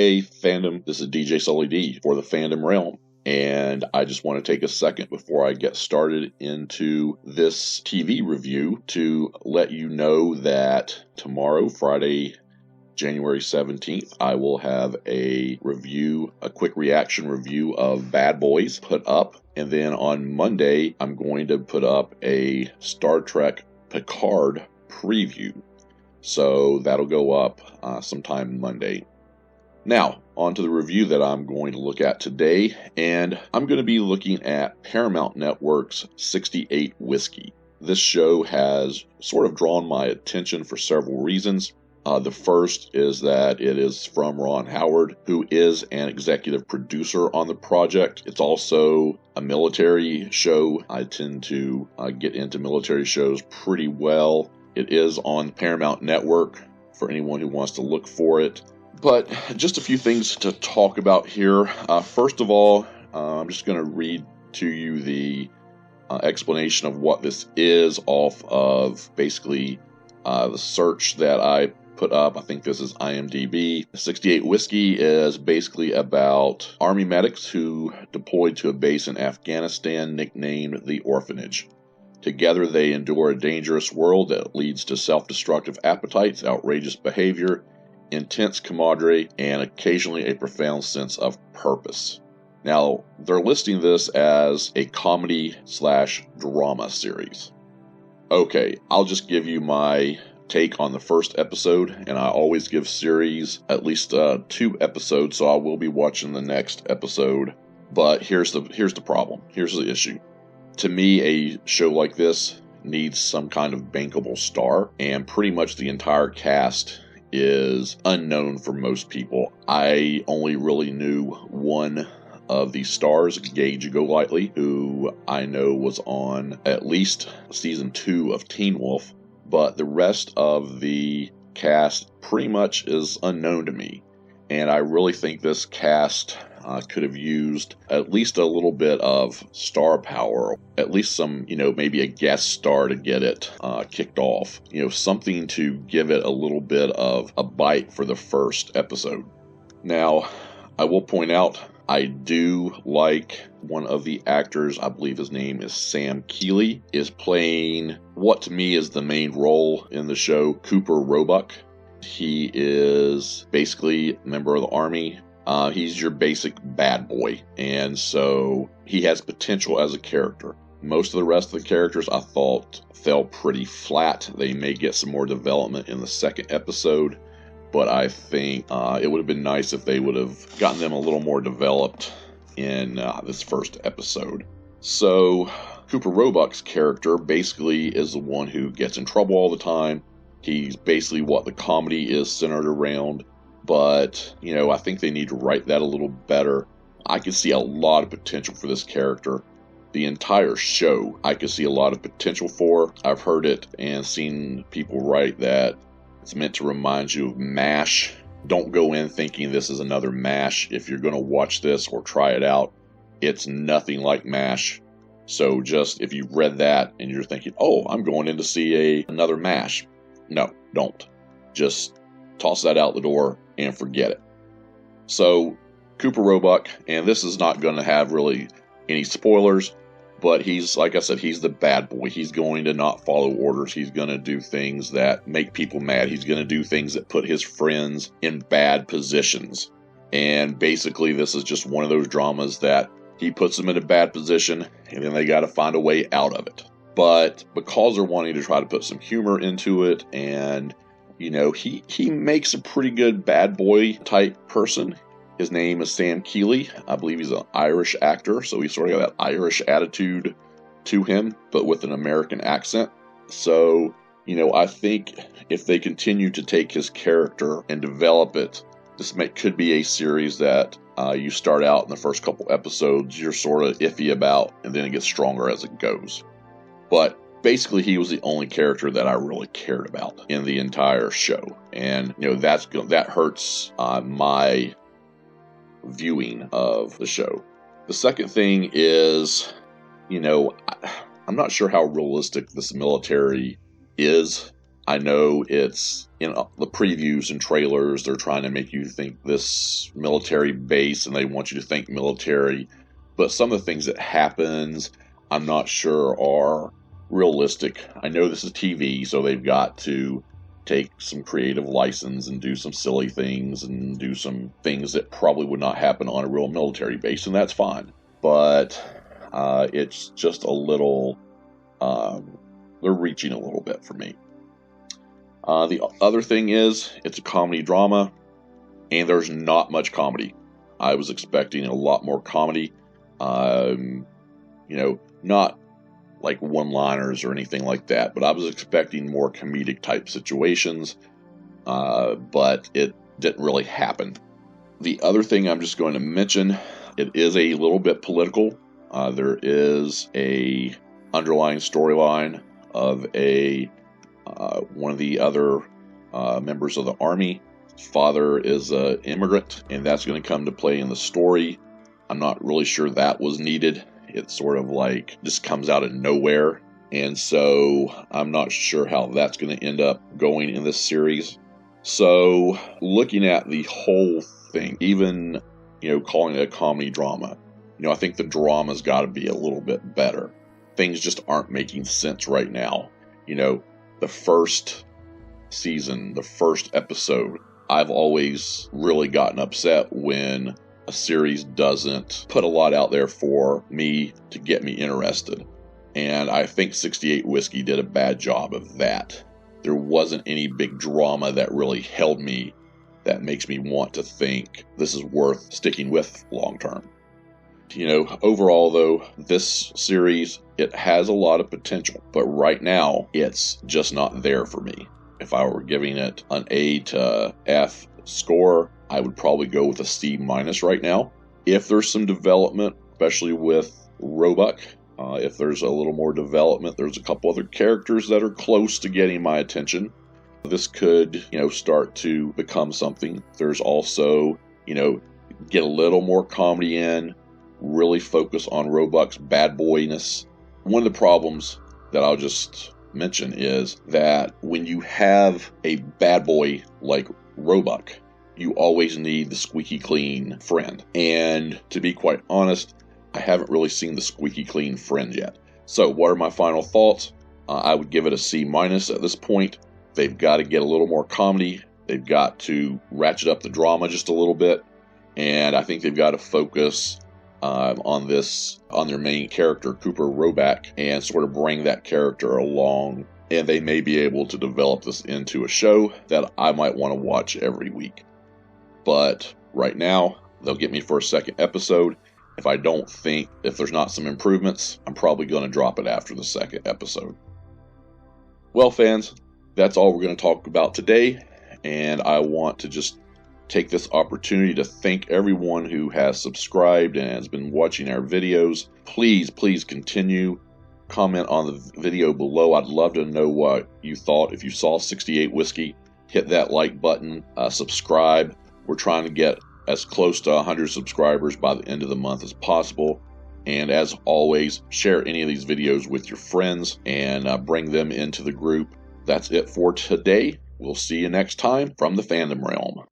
Hey fandom, this is DJ Sully D for the Fandom Realm, and I just want to take a second before I get started into this TV review to let you know that tomorrow, Friday, January 17th, I will have a quick reaction review of Bad Boys put up, and then on Monday, I'm going to put up a Star Trek Picard preview. So that'll go up sometime Monday. Now, on to the review that I'm going to look at today, and I'm going to be looking at Paramount Network's 68 Whiskey. This show has sort of drawn my attention for several reasons. The first is that it is from Ron Howard, who is an executive producer on the project. It's also a military show. I tend to get into military shows pretty well. It is on Paramount Network for anyone who wants to look for it. But just a few things to talk about here. First of all, I'm just going to read to you the explanation of what this is off of basically the search that I put up. I think this is IMDb. 68 Whiskey is basically about Army medics who deployed to a base in Afghanistan nicknamed the Orphanage. Together they endure a dangerous world that leads to self-destructive appetites, outrageous behavior, intense camaraderie, and occasionally a profound sense of purpose. Now, they're listing this as a comedy/drama series. Okay, I'll just give you my take on the first episode, and I always give series at least 2 episodes, so I will be watching the next episode. But here's the problem. Here's the issue. To me, a show like this needs some kind of bankable star, and pretty much the entire cast is unknown for most people. I only really knew one of the stars, Gage Golightly, who I know was on at least season 2 of Teen Wolf, but the rest of the cast pretty much is unknown to me. And I really think this cast could have used at least a little bit of star power, at least some, maybe a guest star to get it kicked off. Something to give it a little bit of a bite for the first episode. Now, I will point out, I do like one of the actors, I believe his name is Sam Keeley, is playing what to me is the main role in the show, Cooper Roebuck. He is basically a member of the Army. He's your basic bad boy, and so he has potential as a character. Most of the rest of the characters I thought fell pretty flat. They may get some more development in the second episode, but I think it would have been nice if they would have gotten them a little more developed in this first episode. So Cooper Roebuck's character basically is the one who gets in trouble all the time. He's basically what the comedy is centered around, but, I think they need to write that a little better. I can see a lot of potential for this character. The entire show, I can see a lot of potential for. I've heard it and seen people write that it's meant to remind you of MASH. Don't go in thinking this is another MASH. If you're going to watch this or try it out, it's nothing like MASH. So just, if you've read that and you're thinking, oh, I'm going in to see another MASH. No, don't. Just toss that out the door and forget it. So, Cooper Roebuck, and this is not going to have really any spoilers, but he's, like I said, he's the bad boy. He's going to not follow orders. He's going to do things that make people mad. He's going to do things that put his friends in bad positions. And basically, this is just one of those dramas that he puts them in a bad position, and then they got to find a way out of it. But because they're wanting to try to put some humor into it, and, he makes a pretty good bad boy type person. His name is Sam Keeley. I believe he's an Irish actor, so he's sort of got that Irish attitude to him, but with an American accent. So, I think if they continue to take his character and develop it, this could be a series that you start out in the first couple episodes, you're sort of iffy about, and then it gets stronger as it goes. But basically, he was the only character that I really cared about in the entire show. And, that hurts my viewing of the show. The second thing is, I'm not sure how realistic this military is I know it's in the previews and trailers, they're trying to make you think this military base and they want you to think military. But some of the things that happens, I'm not sure are realistic. I know this is TV, so they've got to take some creative license and do some silly things and do some things that probably would not happen on a real military base, and that's fine. But it's just a little, they're reaching a little bit for me. The other thing is, it's a comedy drama, and there's not much comedy. I was expecting a lot more comedy. Not like one-liners or anything like that, but I was expecting more comedic type situations, but it didn't really happen. The other thing I'm just going to mention, it is a little bit political. There is a underlying storyline of one of the other members of the Army. His father is an immigrant, and that's going to come to play in the story. I'm not really sure that was needed. It sort of like just comes out of nowhere, and so I'm not sure how that's going to end up going in this series. So looking at the whole thing, even calling it a comedy drama, I think the drama's got to be a little bit better. Things just aren't making sense right now. The first season, the first episode, I've always really gotten upset when a series doesn't put a lot out there for me to get me interested. And I think 68 Whiskey did a bad job of that. There wasn't any big drama that really held me, that makes me want to think this is worth sticking with long term. Overall though, this series, it has a lot of potential, but right now it's just not there for me. If I were giving it an A to F score, I would probably go with a C- right now. If there's some development, especially with Roebuck, if there's a little more development, there's a couple other characters that are close to getting my attention. This could, start to become something. There's also, get a little more comedy in, really focus on Roebuck's bad boyness. One of the problems that I'll just mention is that when you have a bad boy like Roebuck, you always need the squeaky clean friend. And to be quite honest, I haven't really seen the squeaky clean friend yet. So what are my final thoughts? I would give it a C- at this point. They've got to get a little more comedy. They've got to ratchet up the drama just a little bit. And I think they've got to focus on their main character, Cooper Roebuck, and sort of bring that character along. And they may be able to develop this into a show that I might want to watch every week. But right now, they'll get me for a second episode. If there's not some improvements, I'm probably going to drop it after the second episode. Well, fans, that's all we're going to talk about today. And I want to just take this opportunity to thank everyone who has subscribed and has been watching our videos. Please continue. Comment on the video below. I'd love to know what you thought. If you saw 68 Whiskey, hit that like button, subscribe. We're trying to get as close to 100 subscribers by the end of the month as possible. And as always, share any of these videos with your friends and bring them into the group. That's it for today. We'll see you next time from the Fandom Realm.